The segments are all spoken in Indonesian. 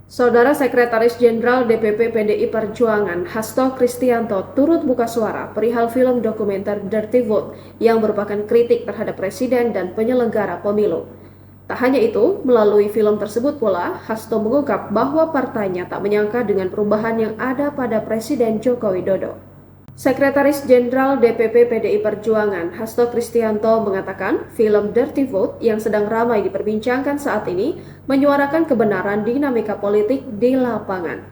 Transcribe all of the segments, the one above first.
Saudara Sekretaris Jenderal DPP PDI Perjuangan Hasto Kristianto turut buka suara perihal film dokumenter Dirty Vote yang merupakan kritik terhadap presiden dan penyelenggara pemilu. Tak hanya itu, melalui film tersebut pula, Hasto mengungkap bahwa partainya tak menyangka dengan perubahan yang ada pada Presiden Joko Widodo. Sekretaris Jenderal DPP PDI Perjuangan Hasto Kristianto mengatakan film Dirty Vote yang sedang ramai diperbincangkan saat ini menyuarakan kebenaran dinamika politik di lapangan.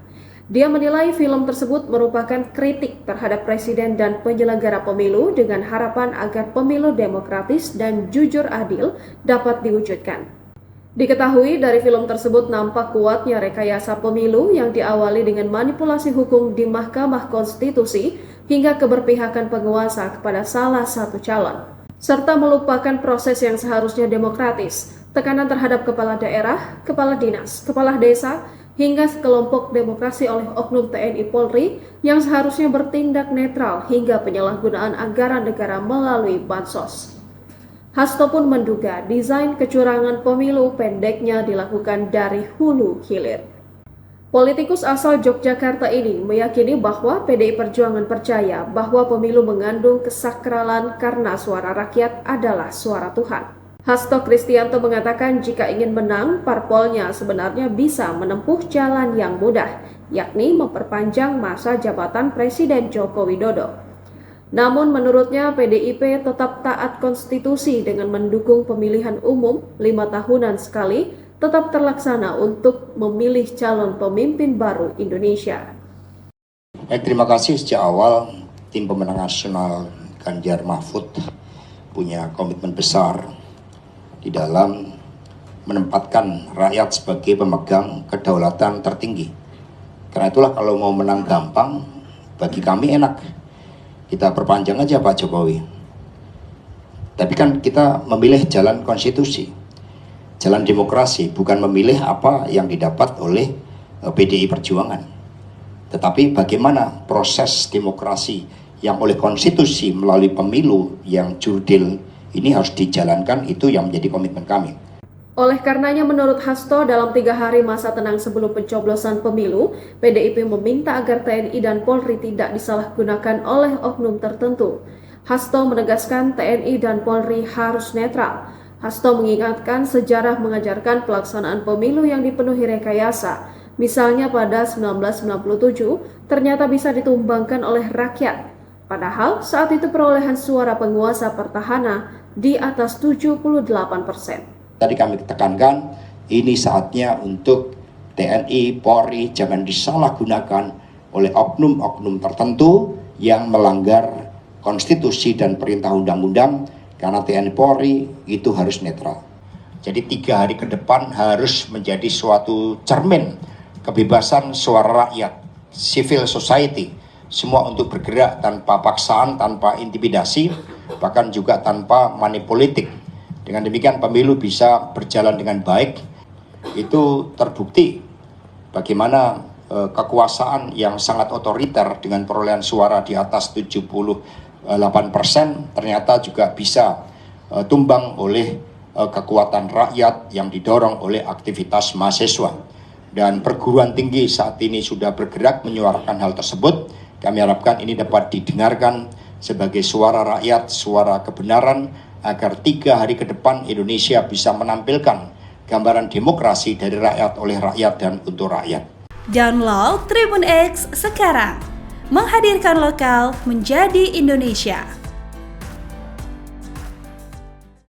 Dia menilai film tersebut merupakan kritik terhadap presiden dan penyelenggara pemilu dengan harapan agar pemilu demokratis dan jujur adil dapat diwujudkan. Diketahui dari film tersebut nampak kuatnya rekayasa pemilu yang diawali dengan manipulasi hukum di Mahkamah Konstitusi hingga keberpihakan penguasa kepada salah satu calon, serta melupakan proses yang seharusnya demokratis, tekanan terhadap kepala daerah, kepala dinas, kepala desa, hingga sekelompok demokrasi oleh oknum TNI Polri yang seharusnya bertindak netral hingga penyalahgunaan anggaran negara melalui bansos. Hasto pun menduga desain kecurangan pemilu pendeknya dilakukan dari hulu hilir. Politikus asal Yogyakarta ini meyakini bahwa PDI Perjuangan percaya bahwa pemilu mengandung kesakralan karena suara rakyat adalah suara Tuhan. Hasto Kristianto mengatakan jika ingin menang, parpolnya sebenarnya bisa menempuh jalan yang mudah, yakni memperpanjang masa jabatan Presiden Joko Widodo. Namun menurutnya PDIP tetap taat konstitusi dengan mendukung pemilihan umum 5 tahunan sekali tetap terlaksana untuk memilih calon pemimpin baru Indonesia. Terima kasih. Sejak awal tim pemenang nasional Ganjar Mahfud punya komitmen besar di dalam menempatkan rakyat sebagai pemegang kedaulatan tertinggi. Karena itulah kalau mau menang gampang, bagi kami enak. Kita perpanjang aja Pak Jokowi. Tapi kan kita memilih jalan konstitusi, jalan demokrasi, bukan memilih apa yang didapat oleh PDI Perjuangan. Tetapi bagaimana proses demokrasi yang oleh konstitusi melalui pemilu yang jurdil ini harus dijalankan, itu yang menjadi komitmen kami. Oleh karenanya menurut Hasto dalam 3 hari masa tenang sebelum pencoblosan pemilu, PDIP meminta agar TNI dan Polri tidak disalahgunakan oleh oknum tertentu. Hasto menegaskan TNI dan Polri harus netral. Hasto mengingatkan sejarah mengajarkan pelaksanaan pemilu yang dipenuhi rekayasa. Misalnya pada 1997 ternyata bisa ditumbangkan oleh rakyat. Padahal saat itu perolehan suara penguasa petahana di atas 78%. Tadi kami tekankan, ini saatnya untuk TNI, Polri jangan disalahgunakan oleh oknum-oknum tertentu yang melanggar konstitusi dan perintah undang-undang, karena TNI Polri itu harus netral. Jadi 3 hari ke depan harus menjadi suatu cermin kebebasan suara rakyat, civil society, semua untuk bergerak tanpa paksaan, tanpa intimidasi, bahkan juga tanpa manipolitik. Dengan demikian pemilu bisa berjalan dengan baik. Itu terbukti bagaimana kekuasaan yang sangat otoriter dengan perolehan suara di atas 78% ternyata juga bisa tumbang oleh kekuatan rakyat yang didorong oleh aktivitas mahasiswa. Dan perguruan tinggi saat ini sudah bergerak menyuarakan hal tersebut. Kami harapkan ini dapat didengarkan sebagai suara rakyat, suara kebenaran, agar 3 hari ke depan Indonesia bisa menampilkan gambaran demokrasi dari rakyat, oleh rakyat, dan untuk rakyat. Download Tribun X sekarang, menghadirkan lokal menjadi Indonesia.